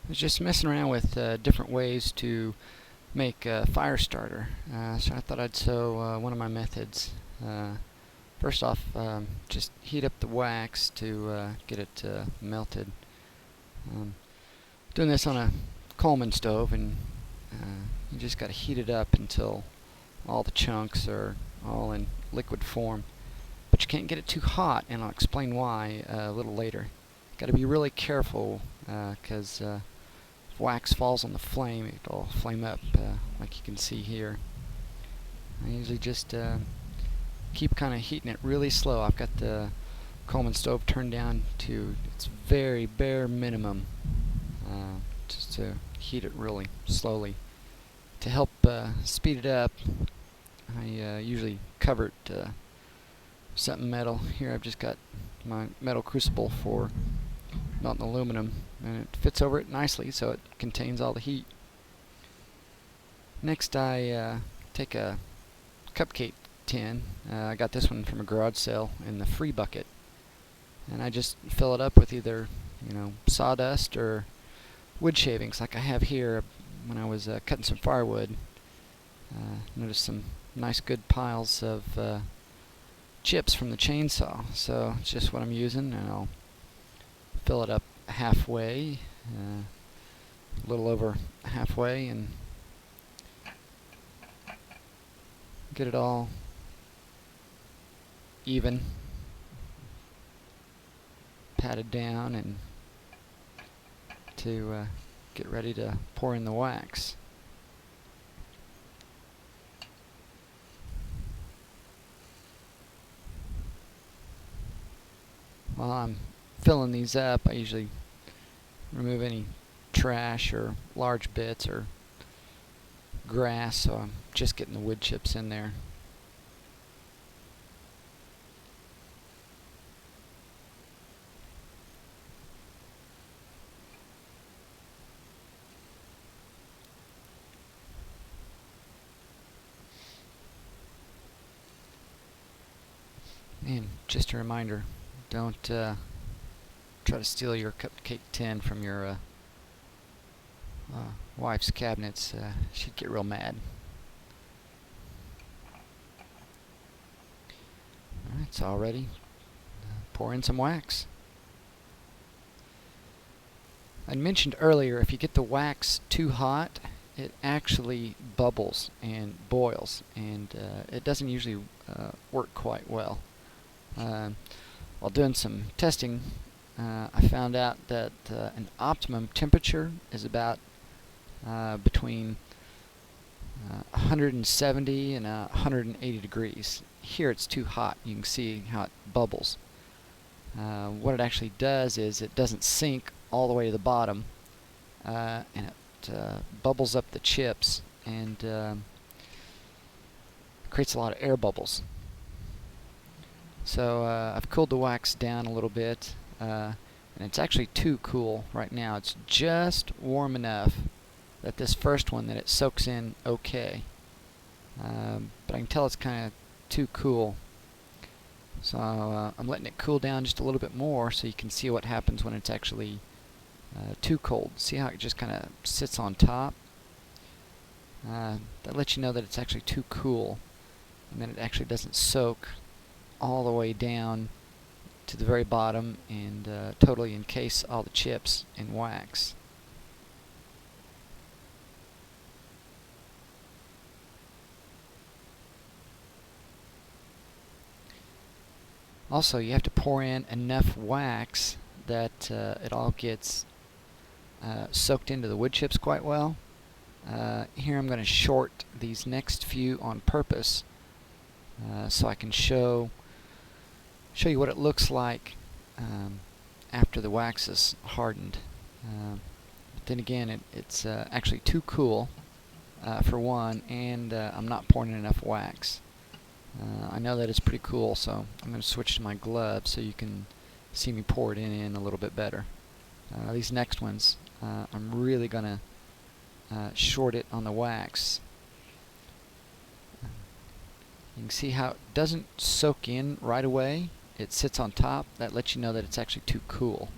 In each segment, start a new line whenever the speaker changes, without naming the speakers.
I was just messing around with different ways to make a fire starter. So I thought I'd show one of my methods. First off, just heat up the wax to get it melted. Um, Doing this on a Coleman stove, and you just got to heat it up until all the chunks are all in liquid form. But you can't get it too hot, and I'll explain why a little later. Got to be really careful because if wax falls on the flame, it'll flame up like you can see here. I usually just keep kind of heating it really slow. I've got the Coleman stove turned down to its very bare minimum, just to heat it really slowly. To help speed it up, I usually cover it something metal. Here I've just got my metal crucible for melting aluminum, and it fits over it nicely so it contains all the heat. Next I take a cupcake tin. I got this one from a garage sale in the free bucket, and I just fill it up with either sawdust or wood shavings like I have here. When I was cutting some firewood, noticed some nice good piles of chips from the chainsaw, so it's just what I'm using, and I'll fill it up halfway, a little over halfway, and get it all even, patted down, and to get ready to pour in the wax. While I'm filling these up, I usually remove any trash or large bits or grass, so I'm just getting the wood chips in there. And just a reminder, don't try to steal your cupcake tin from your wife's cabinets. She'd get real mad. Alright, it's all ready. Pour in some wax. I mentioned earlier, if you get the wax too hot, it actually bubbles and boils, and it doesn't usually work quite well. While doing some testing, I found out that an optimum temperature is about between 170 and 180 degrees. Here it's too hot. You can see how it bubbles. What it actually does is it doesn't sink all the way to the bottom, and it bubbles up the chips and creates a lot of air bubbles. So I've cooled the wax down a little bit, and it's actually too cool right now. It's just warm enough that this first one that it soaks in okay, but I can tell it's kind of too cool. So I'm letting it cool down just a little bit more so you can see what happens when it's actually too cold. See how it just kind of sits on top? That lets you know that it's actually too cool, and then it actually doesn't soak all the way down to the very bottom and totally encase all the chips in wax. Also, you have to pour in enough wax that it all gets soaked into the wood chips quite well. Here I'm going to short these next few on purpose so I can show you what it looks like after the wax is hardened. But then again, it's actually too cool for one, and I'm not pouring in enough wax. I know that it's pretty cool, so I'm going to switch to my glove so you can see me pour it in a little bit better. These next ones, I'm really going to short it on the wax. You can see how it doesn't soak in right away. It sits on top. That lets you know that it's actually too cool.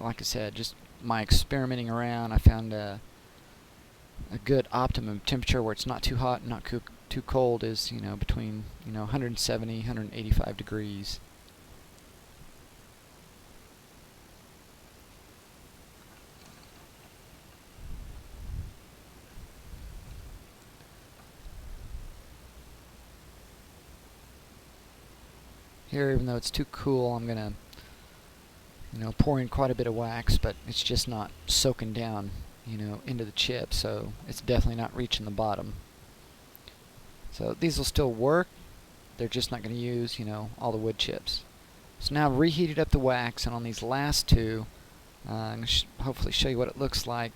Like I said, just my experimenting around, I found a good optimum temperature where it's not too hot and not too cold is, between 170, 185 degrees. Here, even though it's too cool, I'm gonna pour in quite a bit of wax, but it's just not soaking down into the chip, so it's definitely not reaching the bottom. So these will still work, they're just not going to use all the wood chips. So now I've reheated up the wax, and on these last two I'm going to hopefully show you what it looks like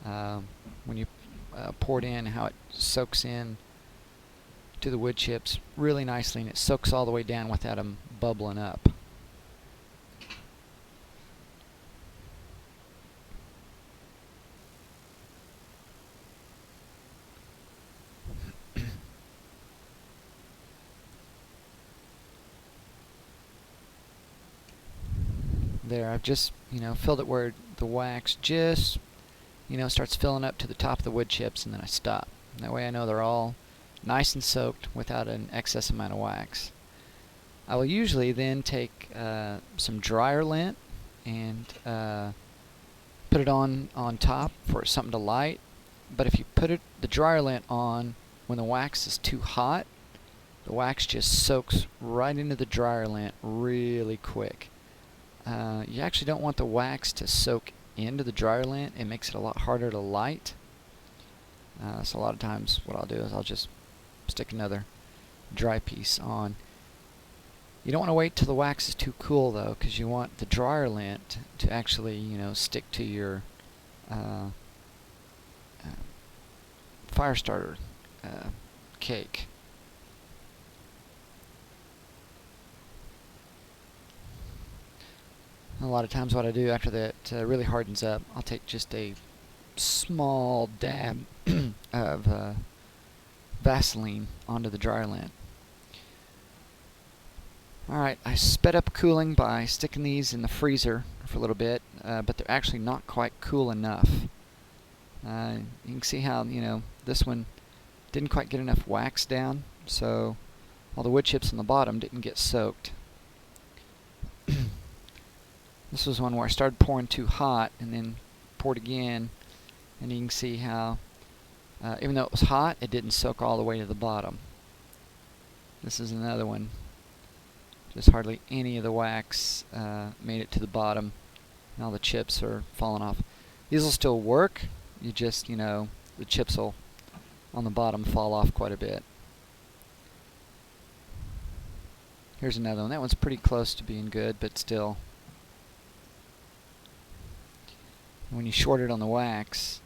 when you pour it in, how it soaks in to the wood chips really nicely, and it soaks all the way down without them bubbling up. There, I've just filled it where the wax just starts filling up to the top of the wood chips, and then I stop. And that way I know they're all nice and soaked without an excess amount of wax. I will usually then take some dryer lint and put it on top for something to light. But if you put the dryer lint on when the wax is too hot, the wax just soaks right into the dryer lint really quick. You actually don't want the wax to soak into the dryer lint. It makes it a lot harder to light. So a lot of times what I'll do is I'll just stick another dry piece on. You don't want to wait till the wax is too cool though, because you want the dryer lint to actually stick to your fire starter cake. A lot of times what I do after that really hardens up, I'll take just a small dab of Vaseline onto the dryer lint. Alright, I sped up cooling by sticking these in the freezer for a little bit, but they're actually not quite cool enough. You can see how, this one didn't quite get enough wax down, so all the wood chips on the bottom didn't get soaked. This was one where I started pouring too hot and then poured again, and you can see how even though it was hot, it didn't soak all the way to the bottom. This is another one. Just hardly any of the wax made it to the bottom, and all the chips are falling off. These will still work, you just, the chips will on the bottom fall off quite a bit. Here's another one. That one's pretty close to being good, but still. When you short it on the wax,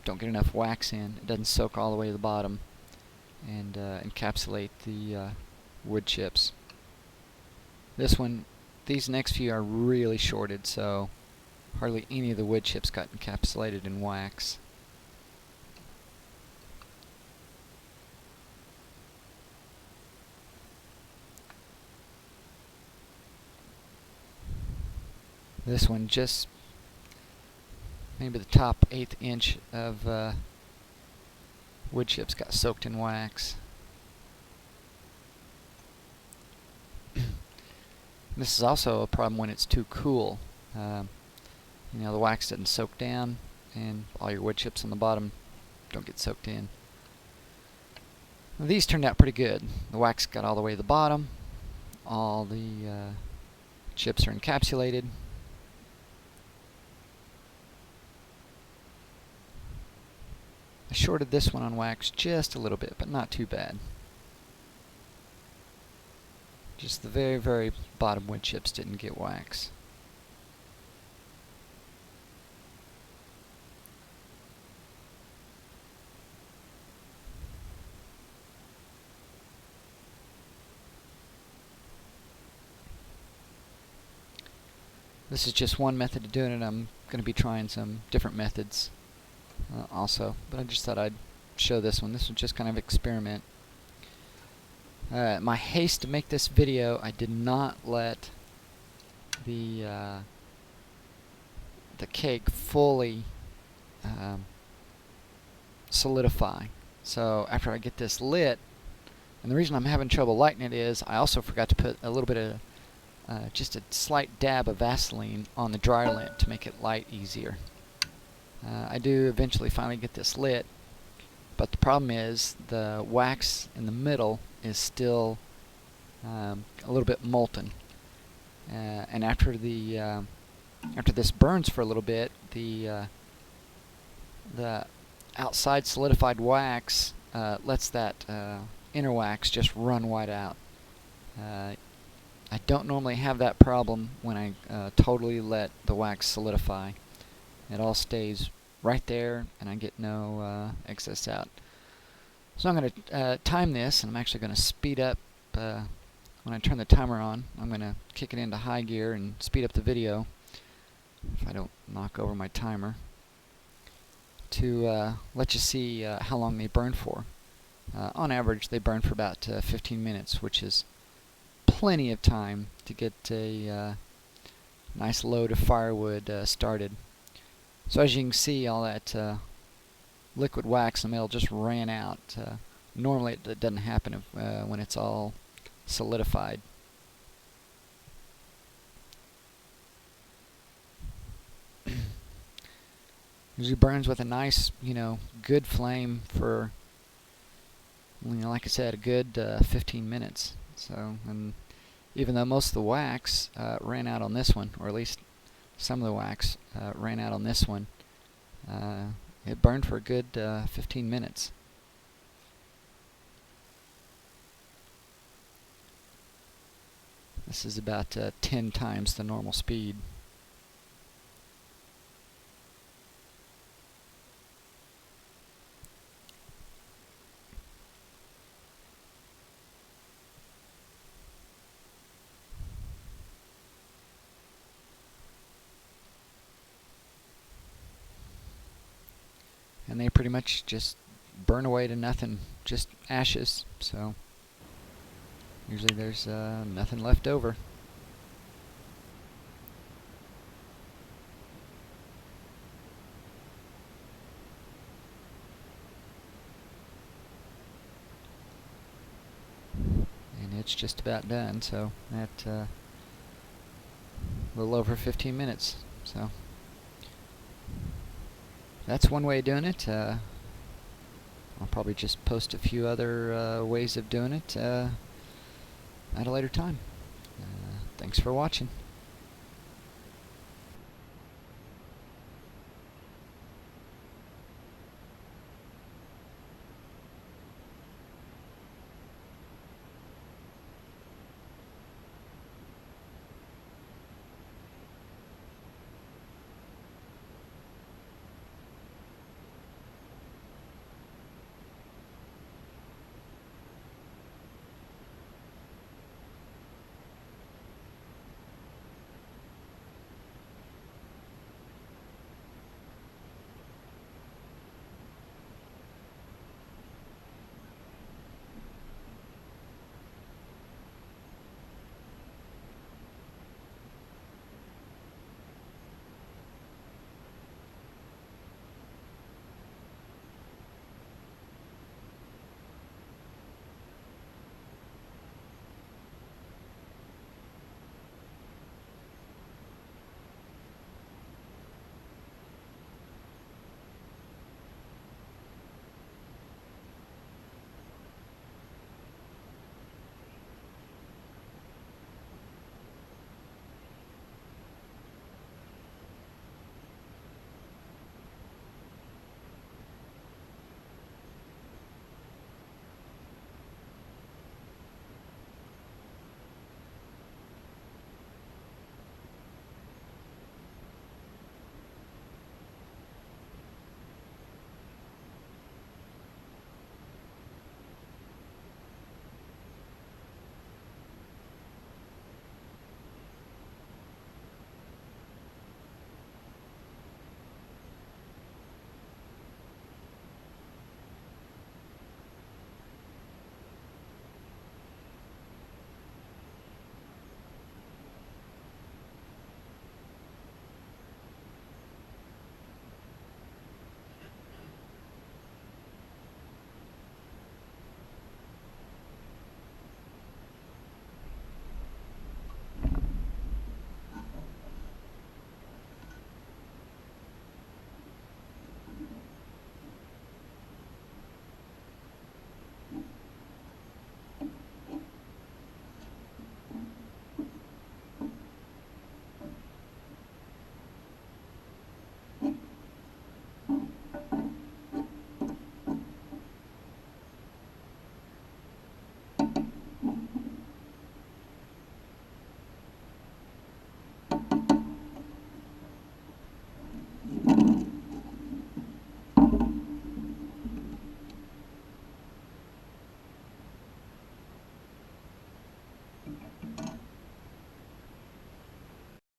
don't get enough wax in, it doesn't soak all the way to the bottom and encapsulate the wood chips. These next few are really shorted, so hardly any of the wood chips got encapsulated in wax. This one just maybe the top 1/8 inch of wood chips got soaked in wax. This is also a problem when it's too cool. The wax doesn't soak down, and all your wood chips on the bottom don't get soaked in. Well, these turned out pretty good. The wax got all the way to the bottom. All the chips are encapsulated. I shorted this one on wax just a little bit, but not too bad. Just the very, very bottom wood chips didn't get wax. This is just one method of doing it. I'm going to be trying some different methods also, but I just thought I'd show this one. This was just kind of experiment. My haste to make this video, I did not let the the cake fully solidify. So after I get this lit, and the reason I'm having trouble lighting it is I also forgot to put a little bit of just a slight dab of Vaseline on the dryer lint to make it light easier. I do eventually finally get this lit, but the problem is the wax in the middle is still a little bit molten. And after this burns for a little bit, the outside solidified wax lets that inner wax just run right out. I don't normally have that problem when I totally let the wax solidify. It all stays right there and I get no excess out. So I'm going to time this, and I'm actually going to speed up when I turn the timer on. I'm going to kick it into high gear and speed up the video if I don't knock over my timer to let you see how long they burn for. On average, they burn for about 15 minutes, which is plenty of time to get a nice load of firewood started. So as you can see, all that liquid wax in the middle just ran out. Normally it doesn't happen when it's all solidified. Usually burns with a nice, good flame for, like I said, a good 15 minutes. So, and even though most of the wax ran out on this one, or at least some of the wax ran out on this one, it burned for a good 15 minutes. This is about 10 times the normal speed. And they pretty much just burn away to nothing, just ashes. So usually there's nothing left over. And it's just about done, so that a little over 15 minutes. So that's one way of doing it. I'll probably just post a few other ways of doing it at a later time. Thanks for watching.